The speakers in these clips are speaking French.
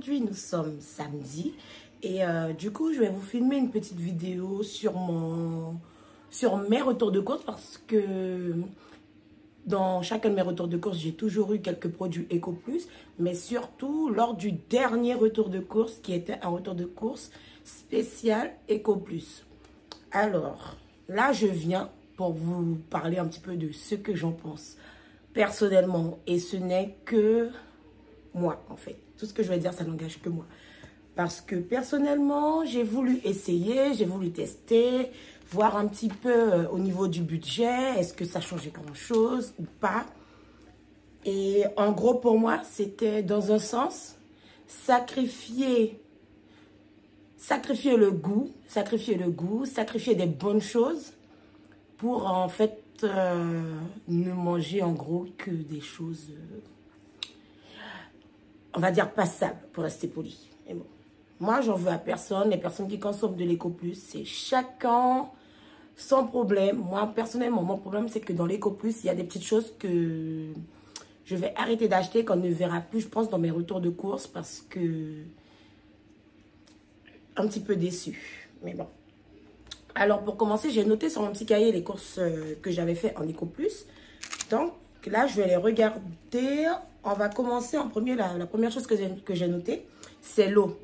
aujourd'hui, nous sommes samedi. Et du coup, je vais vous filmer une petite vidéo sur mes retours de course parce que dans chacun de mes retours de course, j'ai toujours eu quelques produits Eco Plus, mais surtout lors du dernier retour de course qui était un retour de course spécial Eco Plus. Alors, là, je viens pour vous parler un petit peu de ce que j'en pense personnellement. Et ce n'est que moi, en fait. Tout ce que je vais dire, ça n'engage que moi. Parce que personnellement, j'ai voulu essayer, j'ai voulu tester, voir un petit peu au niveau du budget, est-ce que ça changeait grand-chose ou pas. Et en gros, pour moi, c'était dans un sens, sacrifier le goût, sacrifier des bonnes choses pour en fait ne manger en gros que des choses, on va dire passables, pour rester poli. Mais bon. Moi, j'en veux à personne. Les personnes qui consomment de l'Eco Plus, c'est chacun son problème. Moi, personnellement, mon problème, c'est que dans l'Eco Plus, il y a des petites choses que je vais arrêter d'acheter, qu'on ne verra plus, je pense, dans mes retours de course parce que un petit peu déçue. Mais bon. Alors, pour commencer, j'ai noté sur mon petit cahier les courses que j'avais fait en Eco Plus. Donc, là, je vais les regarder. On va commencer en premier. La première chose que j'ai notée, c'est l'eau.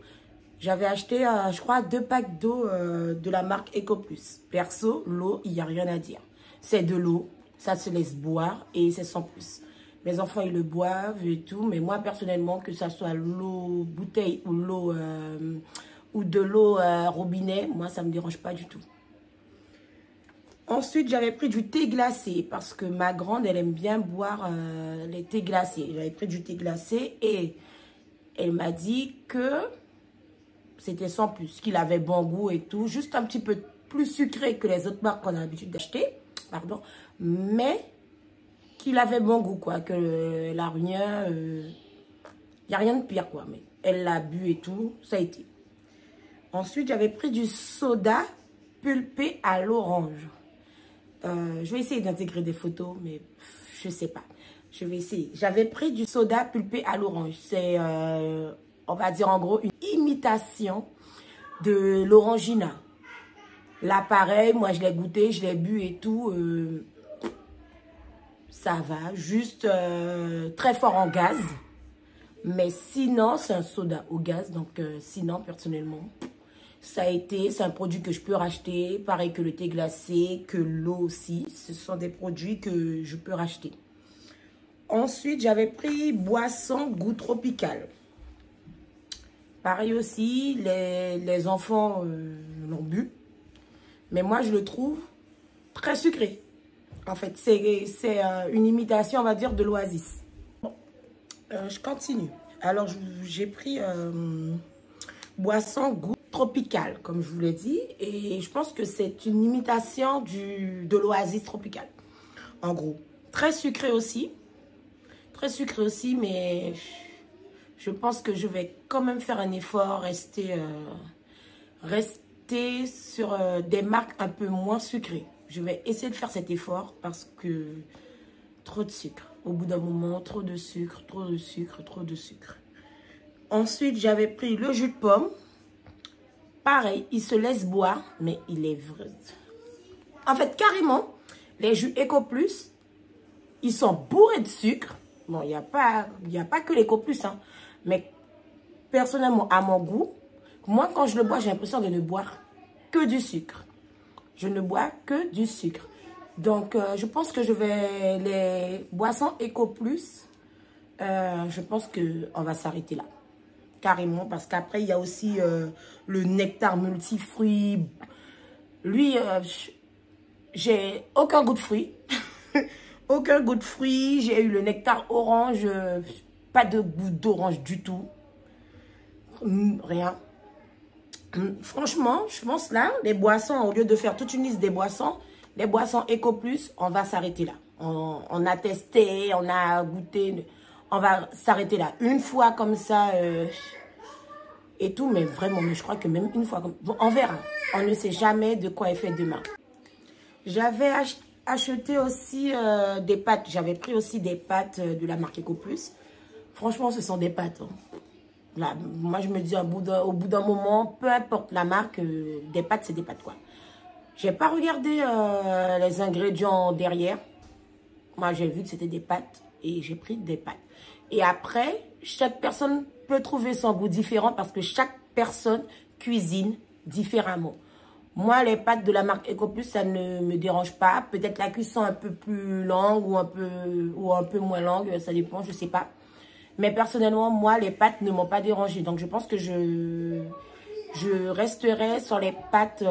J'avais acheté, je crois, 2 packs d'eau de la marque Eco Plus. Perso, l'eau, il n'y a rien à dire. C'est de l'eau, ça se laisse boire et c'est sans plus. Mes enfants, ils le boivent et tout. Mais moi, personnellement, que ça soit l'eau bouteille ou l'eau ou de l'eau robinet, moi, ça ne me dérange pas du tout. Ensuite, j'avais pris du thé glacé parce que ma grande, elle aime bien boire les thés glacés. J'avais pris du thé glacé et elle m'a dit que c'était sans plus, qu'il avait bon goût et tout. Juste un petit peu plus sucré que les autres marques qu'on a l'habitude d'acheter. Pardon. Mais qu'il avait bon goût, quoi. Que la rien... il n'y a rien de pire, quoi. Mais elle l'a bu et tout. Ça a été. Ensuite, j'avais pris du soda pulpé à l'orange. Je vais essayer d'intégrer des photos, mais je sais pas. Je vais essayer. J'avais pris du soda pulpé à l'orange. C'est, on va dire en gros, une imitation de l'orangina. Là, pareil, moi, je l'ai goûté, je l'ai bu et tout. Ça va, juste très fort en gaz. Mais sinon, c'est un soda au gaz. Donc, sinon, personnellement... Ça a été, c'est un produit que je peux racheter, pareil que le thé glacé, que l'eau aussi. Ce sont des produits que je peux racheter. Ensuite, j'avais pris boisson goût tropical. Pareil aussi, les enfants l'ont bu. Mais moi, je le trouve très sucré. En fait, c'est une imitation, on va dire, de l'Oasis. Bon, je continue. Alors, j'ai pris boisson goût tropical, comme je vous l'ai dit. Et je pense que c'est une imitation de l'Oasis tropical. En gros. Très sucré aussi. Très sucré aussi, mais je pense que je vais quand même faire un effort, rester sur des marques un peu moins sucrées. Je vais essayer de faire cet effort parce que trop de sucre. Au bout d'un moment, trop de sucre, trop de sucre, trop de sucre. Ensuite, j'avais pris le jus de pomme. Pareil, il se laisse boire, mais il est vrai. En fait, carrément, les jus Eco Plus, ils sont bourrés de sucre. Bon, il n'y a pas que l'Eco Plus, hein. Mais personnellement, à mon goût, moi, quand je le bois, j'ai l'impression de ne boire que du sucre. Je ne bois que du sucre. Donc, je pense que les boissons Eco Plus, je pense qu'on va s'arrêter là. Carrément, parce qu'après, il y a aussi le nectar multifruits. Lui, j'ai aucun goût de fruits. Aucun goût de fruits. J'ai eu le nectar orange. Pas de goût d'orange du tout. Rien. Franchement, je pense là, les boissons, au lieu de faire toute une liste des boissons, les boissons Eco Plus, on va s'arrêter là. On a testé, on a goûté... On va s'arrêter là. Une fois comme ça et tout, mais vraiment, mais je crois que même une fois comme... Bon, on verra. On ne sait jamais de quoi est fait demain. J'avais acheté aussi des pâtes. J'avais pris aussi des pâtes de la marque Eco Plus. Franchement, ce sont des pâtes. Hein. Là, moi, je me dis au bout d'un moment, peu importe la marque, des pâtes, c'est des pâtes, quoi. J'ai pas regardé les ingrédients derrière. Moi, j'ai vu que c'était des pâtes et j'ai pris des pâtes. Et après, chaque personne peut trouver son goût différent parce que chaque personne cuisine différemment. Moi, les pâtes de la marque EcoPlus, ça ne me dérange pas. Peut-être la cuisson un peu plus longue ou un peu moins longue, ça dépend, je sais pas. Mais personnellement, moi, les pâtes ne m'ont pas dérangé. Donc, je pense que je resterai sur les pâtes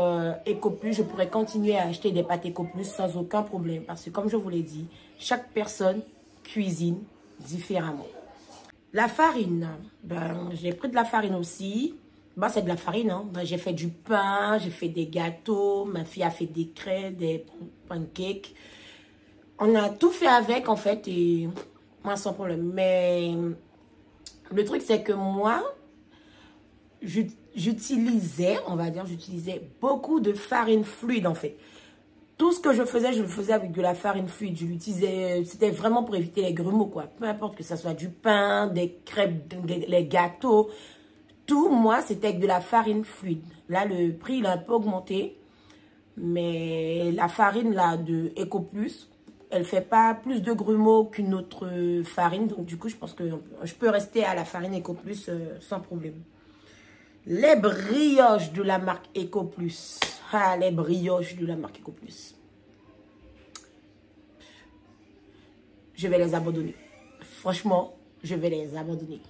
EcoPlus. Je pourrais continuer à acheter des pâtes EcoPlus sans aucun problème. Parce que comme je vous l'ai dit, chaque personne cuisine différemment. La farine, ben, j'ai pris de la farine aussi. Ben, c'est de la farine. Hein. Ben, j'ai fait du pain, j'ai fait des gâteaux. Ma fille a fait des crêpes, des pancakes. On a tout fait avec en fait. Et moi, sans problème. Mais le truc, c'est que moi, j'utilisais beaucoup de farine fluide en fait. Tout ce que je le faisais avec de la farine fluide. Je l'utilisais, c'était vraiment pour éviter les grumeaux quoi. Peu importe que ce soit du pain, des crêpes, les gâteaux. Tout, moi, c'était avec de la farine fluide. Là, le prix, il a un peu augmenté. Mais la farine là de EcoPlus, elle fait pas plus de grumeaux qu'une autre farine. Donc, du coup, je pense que je peux rester à la farine EcoPlus sans problème. Les brioches de la marque EcoPlus. Ah, les brioches de la marque EcoPlus. Je vais les abandonner. Franchement, je vais les abandonner.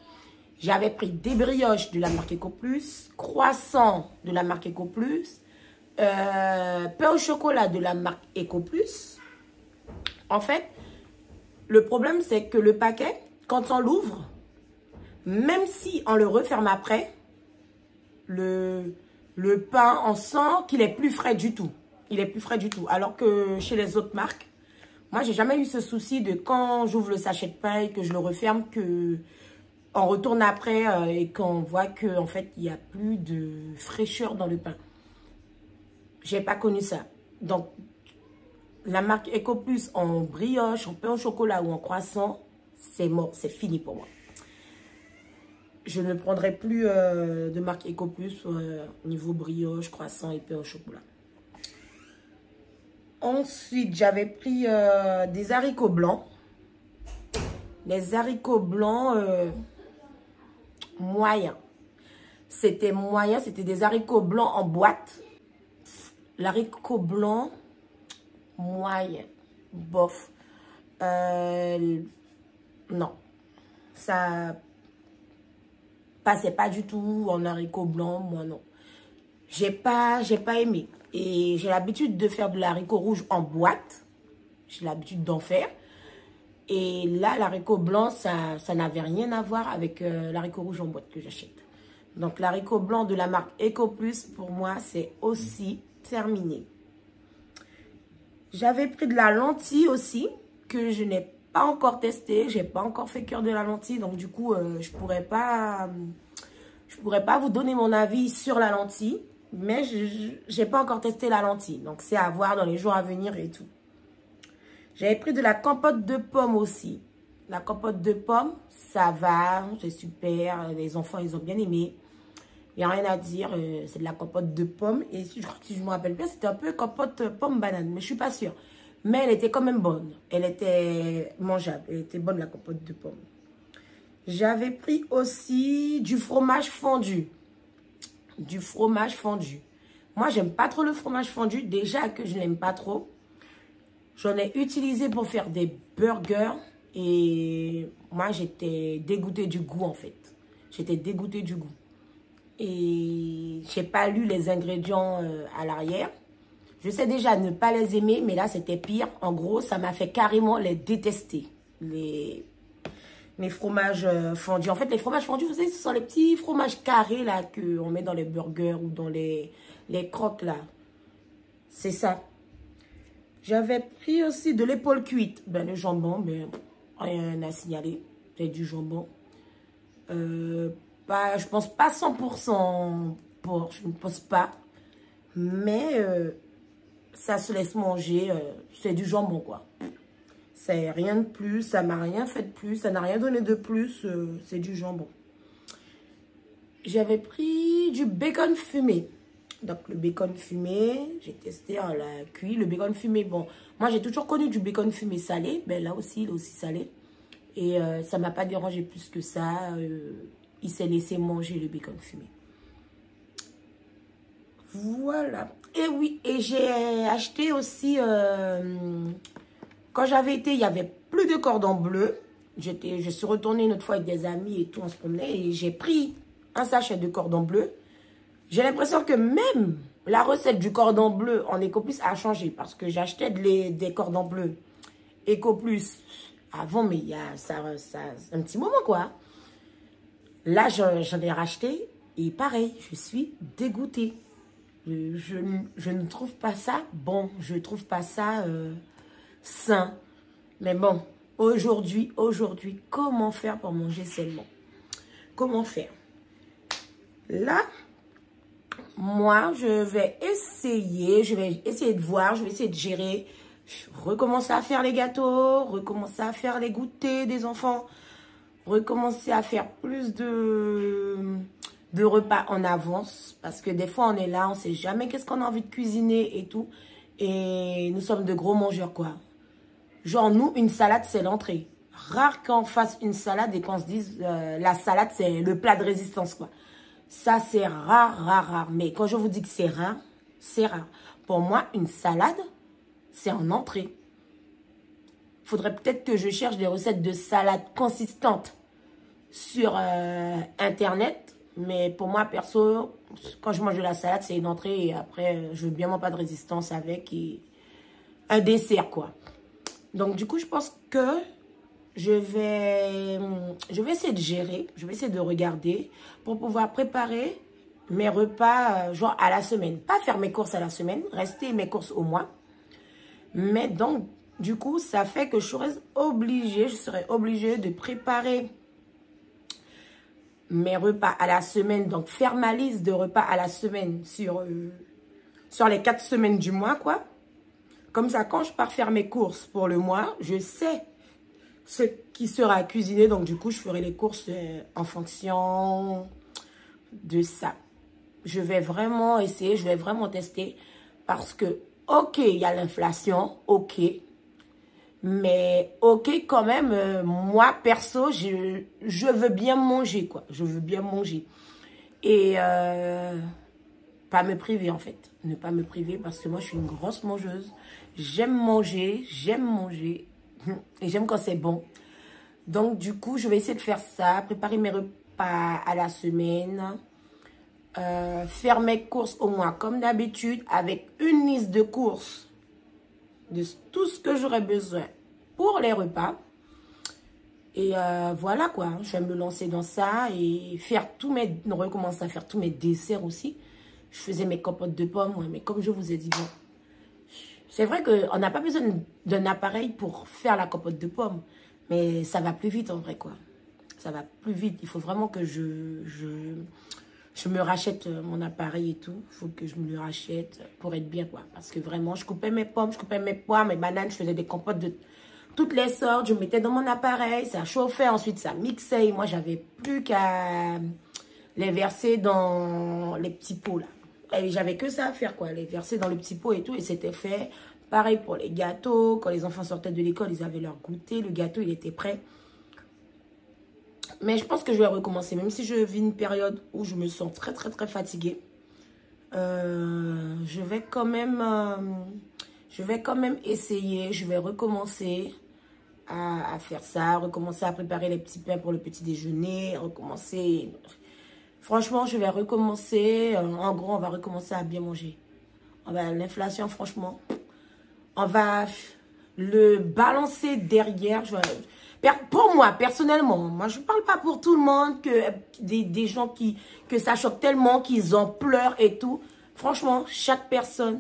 J'avais pris des brioches de la marque EcoPlus, croissants de la marque EcoPlus, pain au chocolat de la marque EcoPlus. En fait, le problème, c'est que le paquet, quand on l'ouvre, même si on le referme après, le pain, on sent qu'il est plus frais du tout. Il est plus frais du tout. Alors que chez les autres marques, moi, j'ai jamais eu ce souci de quand j'ouvre le sachet de pain et que je le referme, que on retourne après et qu'on voit que en fait, il n'y a plus de fraîcheur dans le pain. J'ai pas connu ça. Donc, la marque EcoPlus en brioche, en pain au chocolat ou en croissant, c'est mort, c'est fini pour moi. Je ne prendrai plus de marque EcoPlus au niveau brioche, croissant et pain au chocolat. Ensuite, j'avais pris des haricots blancs. Les haricots blancs moyens. C'était moyen, c'était des haricots blancs en boîte. L'haricot blanc moyen, bof. Non, ça passait pas du tout en haricot blanc, moi non. J'ai pas aimé. Et j'ai l'habitude de faire de l'haricot rouge en boîte. J'ai l'habitude d'en faire. Et là, l'haricot blanc, ça n'avait rien à voir avec l'haricot rouge en boîte que j'achète. Donc, l'haricot blanc de la marque EcoPlus, pour moi, c'est aussi terminé. J'avais pris de la lentille aussi, que je n'ai pas encore testé. Je n'ai pas encore fait cœur de la lentille. Donc, du coup, je pourrais pas vous donner mon avis sur la lentille. Mais je n'ai pas encore testé la lentille. Donc, c'est à voir dans les jours à venir et tout. J'avais pris de la compote de pommes aussi. La compote de pommes, ça va, c'est super. Les enfants, ils ont bien aimé. Il n'y a rien à dire, c'est de la compote de pommes. Et si je me rappelle bien, c'était un peu compote pomme banane. Mais je ne suis pas sûre. Mais elle était quand même bonne. Elle était mangeable. Elle était bonne, la compote de pommes. J'avais pris aussi du fromage fondu. Du fromage fondu. Moi, j'aime pas trop le fromage fondu. Déjà que je n'aime pas trop. J'en ai utilisé pour faire des burgers. Et moi, j'étais dégoûtée du goût, en fait. J'étais dégoûtée du goût. Et j'ai pas lu les ingrédients à l'arrière. Je sais déjà ne pas les aimer, mais là, c'était pire. En gros, ça m'a fait carrément les détester. Les fromages fondus. En fait, les fromages fondus, vous savez, ce sont les petits fromages carrés là qu'on met dans les burgers ou dans les croques là. C'est ça. J'avais pris aussi de l'épaule cuite. Ben, le jambon, ben, rien à signaler. C'est du jambon. Je pense pas 100% pour, je ne pense pas. Mais ça se laisse manger. C'est du jambon, quoi. C'est rien de plus. Ça m'a rien fait de plus. Ça n'a rien donné de plus. C'est du jambon. j'avais pris du bacon fumé. Donc, le bacon fumé, j'ai testé, on l'a cuit. Le bacon fumé, bon, moi, j'ai toujours connu du bacon fumé salé. Ben là aussi, il est aussi salé. Et ça ne m'a pas dérangé plus que ça. Il s'est laissé manger le bacon fumé. Voilà. Et oui, et j'ai acheté aussi... quand j'avais été, il n'y avait plus de cordon bleu. Je suis retournée une autre fois avec des amis et tout, on se promenait. Et j'ai pris un sachet de cordon bleu. J'ai l'impression que même la recette du cordon bleu en Ecoplus a changé. Parce que j'achetais des cordons bleus Ecoplus avant, mais il y a ça, un petit moment quoi. Là, j'en ai racheté et pareil, je suis dégoûtée. Je ne trouve pas ça bon. Je ne trouve pas ça sain. Mais bon, aujourd'hui, comment faire pour manger sainement? Comment faire? Là, moi, je vais essayer de voir, je vais essayer de gérer, recommencer à faire les gâteaux, recommencer à faire les goûters des enfants, recommencer à faire plus de repas en avance, parce que des fois, on est là, on ne sait jamais qu'est-ce qu'on a envie de cuisiner et tout, et nous sommes de gros mangeurs, quoi. Genre, nous, une salade, c'est l'entrée. Rare qu'on fasse une salade et qu'on se dise, la salade, c'est le plat de résistance, quoi. Ça, c'est rare. Mais quand je vous dis que c'est rare, c'est rare. Pour moi, une salade, c'est en entrée. Il faudrait peut-être que je cherche des recettes de salade consistantes sur Internet. Mais pour moi, perso, quand je mange de la salade, c'est une entrée. Et après, je veux bien mon pas de résistance avec et un dessert, quoi. Donc, du coup, je pense que je vais essayer de gérer, je vais essayer de regarder pour pouvoir préparer mes repas genre à la semaine. Pas faire mes courses à la semaine, rester mes courses au mois. Mais donc, du coup, ça fait que je serai obligée de préparer mes repas à la semaine. Donc, faire ma liste de repas à la semaine sur les 4 semaines du mois, quoi. Comme ça, quand je pars faire mes courses pour le mois, je sais ce qui sera cuisiné. Donc, du coup, je ferai les courses en fonction de ça. Je vais vraiment essayer, je vais vraiment tester. Parce que, ok, il y a l'inflation, ok. Mais, ok, quand même, moi, perso, je veux bien manger, quoi. Je veux bien manger. Et pas me priver, en fait. Ne pas me priver parce que moi, je suis une grosse mangeuse. J'aime manger. Et j'aime quand c'est bon. Donc, du coup, je vais essayer de faire ça. Préparer mes repas à la semaine. Faire mes courses au mois comme d'habitude. Avec une liste de courses. De tout ce que j'aurais besoin pour les repas. Et voilà quoi. Je vais me lancer dans ça. Et recommencer à faire tous mes desserts aussi. Je faisais mes compotes de pommes. Ouais, mais comme je vous ai dit, bon. C'est vrai qu'on n'a pas besoin d'un appareil pour faire la compote de pommes. Mais ça va plus vite en vrai, quoi. Ça va plus vite. Il faut vraiment que je me rachète mon appareil et tout. Il faut que je me le rachète pour être bien, quoi. Parce que vraiment, je coupais mes pommes, je coupais mes poires, mes bananes. Je faisais des compotes de toutes les sortes. Je mettais dans mon appareil. Ça chauffait. Ensuite, ça mixait. Et moi, j'avais plus qu'à les verser dans les petits pots, là. Et j'avais que ça à faire, quoi. Les verser dans le petit pot et tout. Et c'était fait. Pareil pour les gâteaux. Quand les enfants sortaient de l'école, ils avaient leur goûter. Le gâteau, il était prêt. Mais je pense que je vais recommencer. Même si je vis une période où je me sens très fatiguée. Je vais quand même essayer. Je vais recommencer à faire ça. Recommencer à préparer les petits pains pour le petit déjeuner. Recommencer... Franchement, je vais recommencer. En gros, on va recommencer à bien manger. L'inflation, franchement, on va le balancer derrière. Pour moi, personnellement, moi, je ne parle pas pour tout le monde, que des gens que ça choque tellement, qu'ils en pleurent et tout. Franchement, chaque personne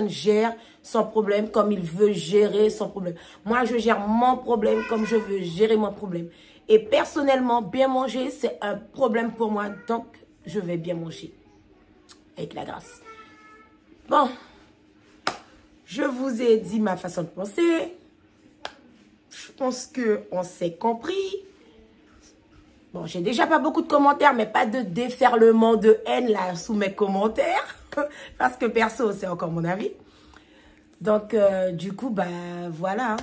gère son problème comme il veut gérer son problème. Moi, je gère mon problème comme je veux gérer mon problème. Et personnellement, bien manger, c'est un problème pour moi. Donc, je vais bien manger. Avec la grâce. Bon. Je vous ai dit ma façon de penser. Je pense qu'on s'est compris. Bon, j'ai déjà pas beaucoup de commentaires, mais pas de déferlement de haine là sous mes commentaires. Parce que perso, c'est encore mon avis. Donc, du coup, bah, voilà.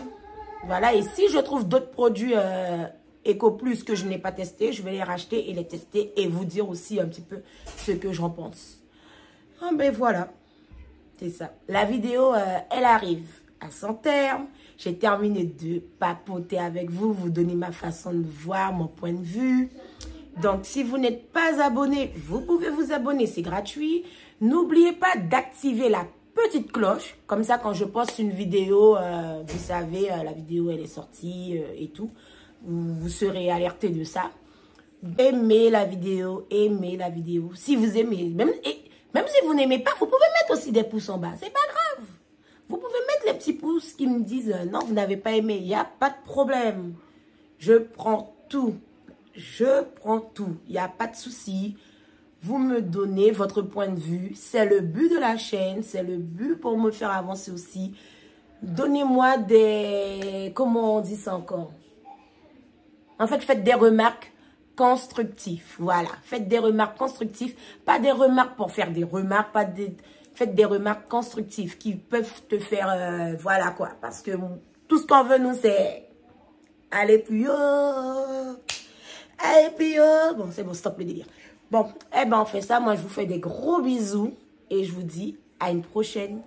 Voilà, et si je trouve d'autres produits EcoPlus que je n'ai pas testés, je vais les racheter et les tester et vous dire aussi un petit peu ce que j'en pense. Ah, ben voilà, c'est ça. La vidéo, elle arrive à son terme. J'ai terminé de papoter avec vous, vous donner ma façon de voir, mon point de vue. Donc, si vous n'êtes pas abonné, vous pouvez vous abonner, c'est gratuit. N'oubliez pas d'activer la petite cloche. Comme ça, quand je poste une vidéo, vous savez, la vidéo, elle est sortie et tout. Vous serez alerté de ça. Aimez la vidéo, aimez la vidéo. Si vous aimez, même si vous n'aimez pas, vous pouvez mettre aussi des pouces en bas. C'est pas grave. Vous pouvez mettre les petits pouces qui me disent non, vous n'avez pas aimé. Il n'y a pas de problème. Je prends tout. Je prends tout. Il n'y a pas de souci. Vous me donnez votre point de vue. C'est le but de la chaîne. C'est le but pour me faire avancer aussi. Donnez-moi des... Comment on dit ça encore? En fait, faites des remarques constructives. Voilà. Faites des remarques constructives. Pas des remarques pour faire des remarques. Pas des... Faites des remarques constructives qui peuvent te faire... voilà quoi. Parce que tout ce qu'on veut, nous, c'est... Aller plus haut. Allez plus haut. Bon, c'est bon, stop le délire. Bon, eh ben, on fait ça. Moi, je vous fais des gros bisous. Et je vous dis à une prochaine